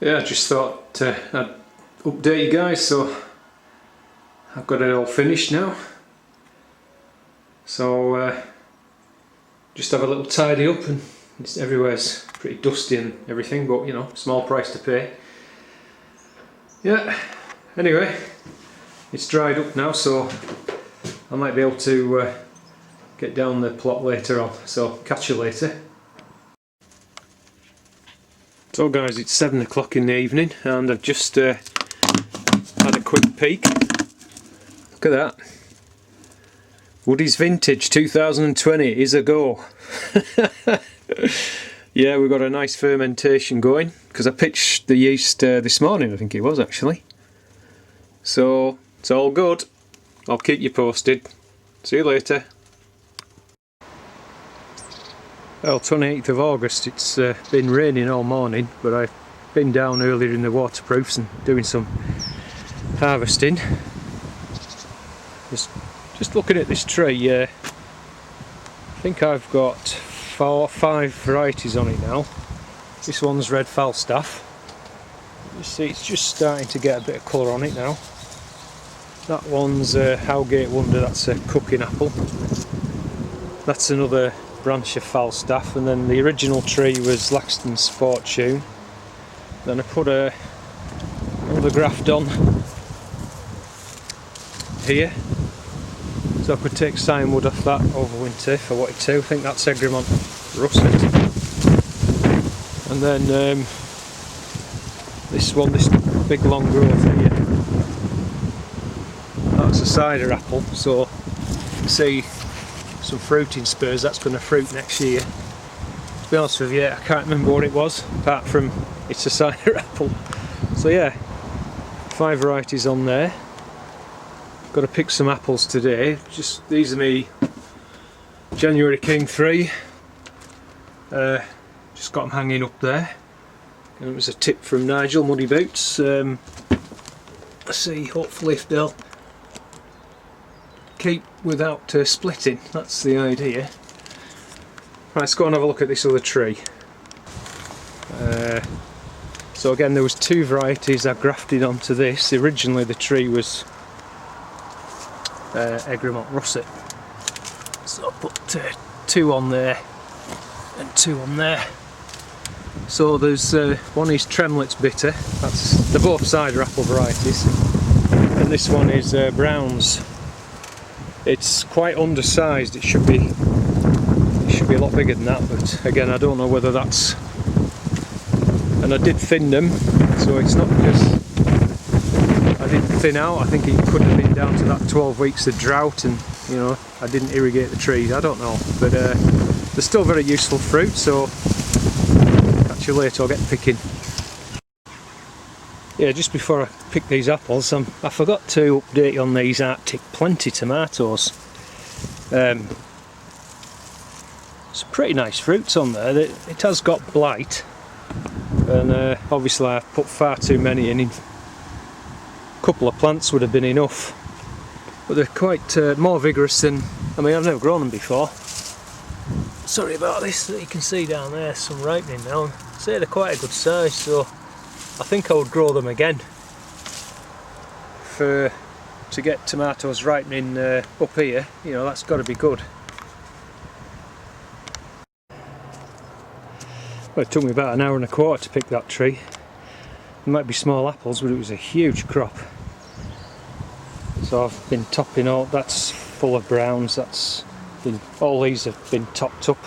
Yeah, I just thought I'd update you guys, so I've got it all finished now. So just have a little tidy up, and everywhere's pretty dusty and everything, but you know, small price to pay. Yeah, anyway, it's dried up now, so I might be able to get down the plot later on, so catch you later. So guys, it's 7 o'clock in the evening and I've just had a quick peek. Look at that. Woody's Vintage 2020 is a go. Yeah, we've got a nice fermentation going because I pitched the yeast this morning, I think it was actually. So it's all good. I'll keep you posted. See you later. Well, 28th of August, it's been raining all morning, but I've been down earlier in the waterproofs and doing some harvesting. Just looking at this tree, I think I've got 5 varieties on it now. This one's red Falstaff. You see, it's just starting to get a bit of colour on it now. That one's Howgate Wonder, that's a cooking apple. That's another branch of Falstaff, and then the original tree was Laxton's Fortune. Then I put another graft on here, so I could take Cinewood off that over winter if I wanted to. I think that's Egremont Russet. And then this one, this big long growth here, that's a cider apple, so you can see some fruiting spurs. That's going to fruit next year. To be honest with you, I can't remember what it was, apart from it's a cider apple. So yeah, 5 varieties on there. Got to pick some apples today. Just these are me January King 3. Just got them hanging up there. And it was a tip from Nigel, Muddy Boots. Let's see, hopefully if they'll keep without splitting. That's the idea. Right, let's go and have a look at this other tree. So again, there was 2 varieties I grafted onto this. Originally the tree was Egremont Russet, so I put 2 on there and 2 on there. So there's one is Tremlett's Bitter. They're both cider apple varieties, and this one is Brown's. It's quite undersized. It should be a lot bigger than that, but again, I don't know whether that's. And I did thin them, so it's not because I didn't thin out. I think it could have been down to that 12 weeks of drought, and you know, I didn't irrigate the trees. I don't know, but they're still very useful fruit. So catch you later. I'll get picking. Yeah, just before I pick these apples, I forgot to update you on these Arctic Plenty tomatoes. Some pretty nice fruits on there. It has got blight, and obviously I put far too many in. A couple of plants would have been enough, but they're quite more vigorous than. I mean, I've never grown them before. Sorry about this. That you can see down there, some ripening now. I'd say they're quite a good size, so I think I would grow them again to get tomatoes ripening up here. You know, that's got to be good. Well, it took me about 1 hour and a quarter to pick that tree. There might be small apples, but it was a huge crop. So I've been topping all. That's full of browns. All these have been topped up.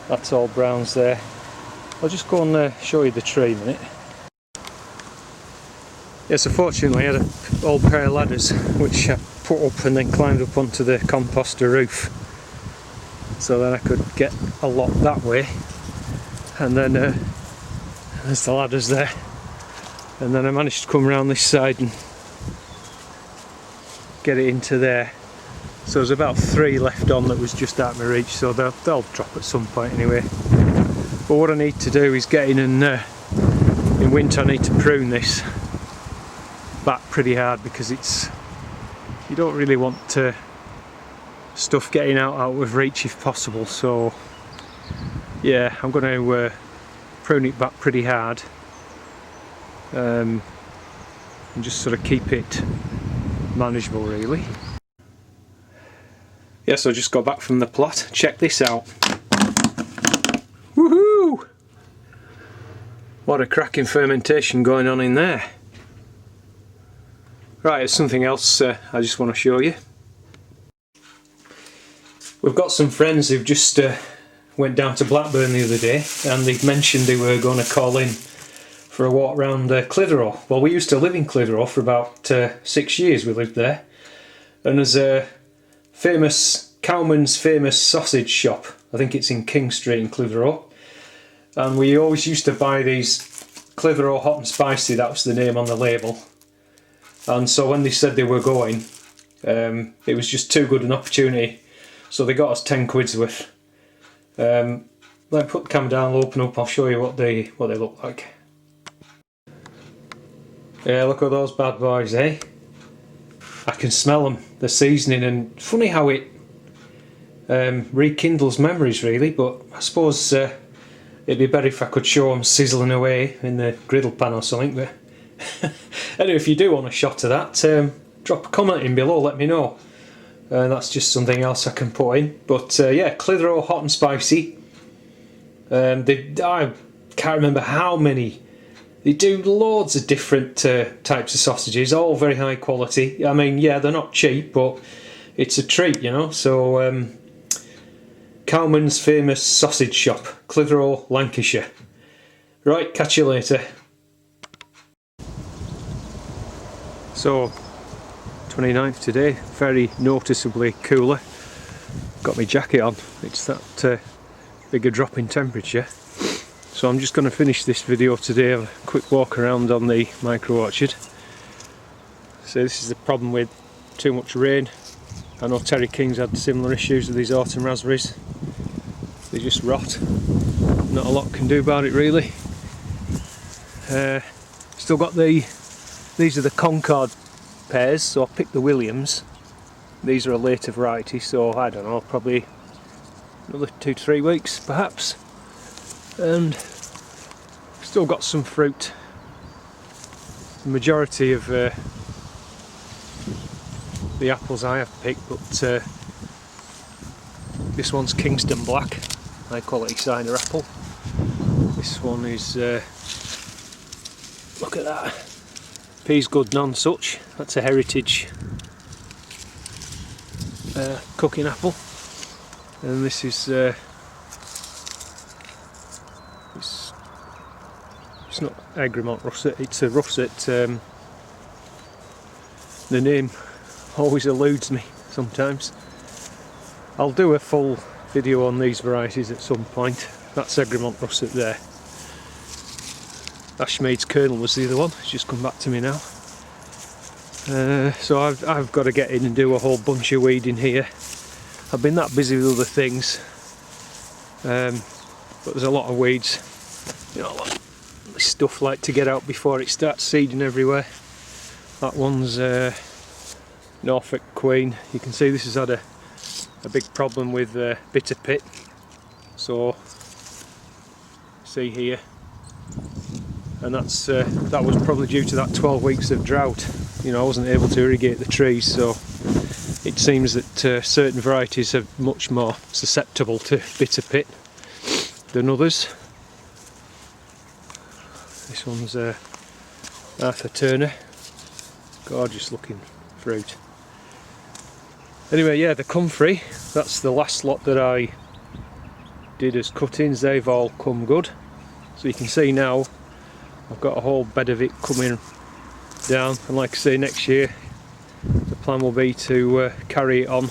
That's all browns there. I'll just go and show you the tree a minute. Yes, unfortunately I had an old pair of ladders which I put up and then climbed up onto the composter roof, so that I could get a lot that way, and then there's the ladders there, and then I managed to come around this side and get it into there. So there's about 3 left on that was just out of my reach, so they'll drop at some point anyway. But what I need to do is get in, and in winter I need to prune this back pretty hard, because you don't really want stuff getting out of reach if possible. So yeah, I'm going to prune it back pretty hard and just sort of keep it manageable really. Yeah, so I just got back from the plot. Check this out. Woohoo! What a cracking fermentation going on in there. Right, there's something else I just want to show you. We've got some friends who've just went down to Blackburn the other day, and they've mentioned they were going to call in for a walk around Clitheroe. Well, we used to live in Clitheroe for about 6 years. We lived there, and there's a famous Cowman's famous sausage shop. I think it's in King Street in Clitheroe, and we always used to buy these Clitheroe hot and spicy. That was the name on the label. And so when they said they were going, it was just too good an opportunity. So they got us 10 quid's worth. Let me put the camera down, I'll open up, I'll show you what they look like. Yeah, look at those bad boys, eh? I can smell them, the seasoning, and funny how it rekindles memories really, but I suppose it'd be better if I could show them sizzling away in the griddle pan or something. But anyway, if you do want a shot of that, drop a comment in below, let me know. That's just something else I can put in. But yeah, Clitheroe hot and spicy. I can't remember how many. They do loads of different types of sausages, all very high quality. I mean, yeah, they're not cheap, but it's a treat, you know. So, Cowman's famous sausage shop, Clitheroe, Lancashire. Right, catch you later. So, 29th today, very noticeably cooler. Got my jacket on, it's that bigger drop in temperature. So I'm just going to finish this video today, have a quick walk around on the micro orchard. So this is the problem with too much rain. I know Terry King's had similar issues with these autumn raspberries. They just rot. Not a lot can do about it really. Still got these are the Concord pears, so I picked the Williams. These are a later variety, so I don't know, probably another 2 to 3 weeks perhaps. And still got some fruit. The majority of the apples I have picked, but this one's Kingston Black, high quality cider apple. This one is, look at that, Peas Good Non-Such, that's a heritage cooking apple. And this is it's not Egremont russet, it's a russet. The name always eludes me sometimes. I'll do a full video on these varieties at some point. That's Egremont russet there. Ashmead's Kernel was the other one, it's just come back to me now. So I've got to get in and do a whole bunch of weeding here. I've been that busy with other things, but there's a lot of weeds, you know, a lot of stuff like to get out before it starts seeding everywhere. That one's Norfolk Queen. You can see this has had a big problem with bitter pit. So see here, and that's that was probably due to that 12 weeks of drought. You know, I wasn't able to irrigate the trees, so it seems that certain varieties are much more susceptible to bitter pit than others. This one's Arthur Turner, gorgeous looking fruit. Anyway, yeah, the comfrey, that's the last lot that I did as cuttings. They've all come good. So you can see now I've got a whole bed of it coming down, and like I say, next year the plan will be to carry it on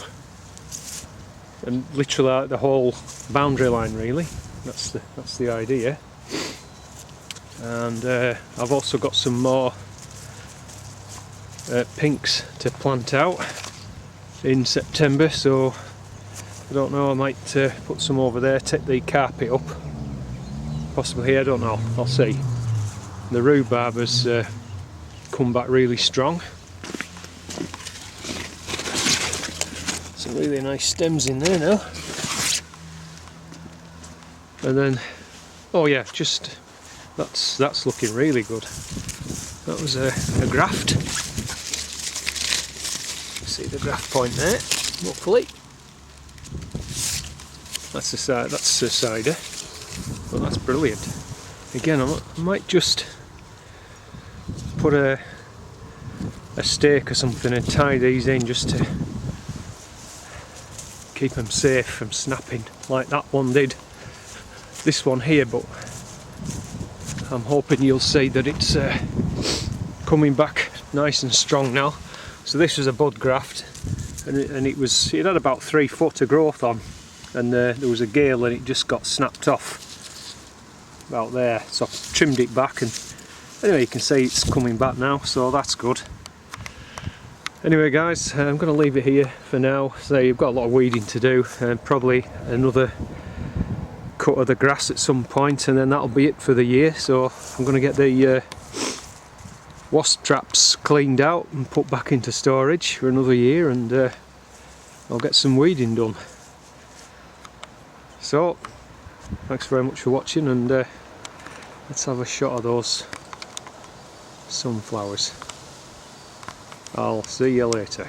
and literally out the whole boundary line really. That's the idea. And I've also got some more pinks to plant out in September, so I don't know, I might put some over there, take the carpet up, possibly here, I don't know, I'll see. The rhubarb has come back really strong. Some really nice stems in there now. And then, oh yeah, just that's looking really good. That was a graft. See the graft point there, hopefully. That's a cider. Well, that's brilliant. Again, I might just put a stake or something and tie these in just to keep them safe from snapping like that one did. This one here, but I'm hoping you'll see that it's coming back nice and strong now. So this was a bud graft, and it had about 3 foot of growth on, and there was a gale and it just got snapped off about there. So I trimmed it back, and anyway, you can see it's coming back now, so that's good. Anyway guys, I'm going to leave it here for now. So you've got a lot of weeding to do, and probably another cut of the grass at some point, and then that'll be it for the year. So I'm going to get the wasp traps cleaned out and put back into storage for another year, and I'll get some weeding done. So thanks very much for watching, and let's have a shot of those sunflowers. I'll see you later.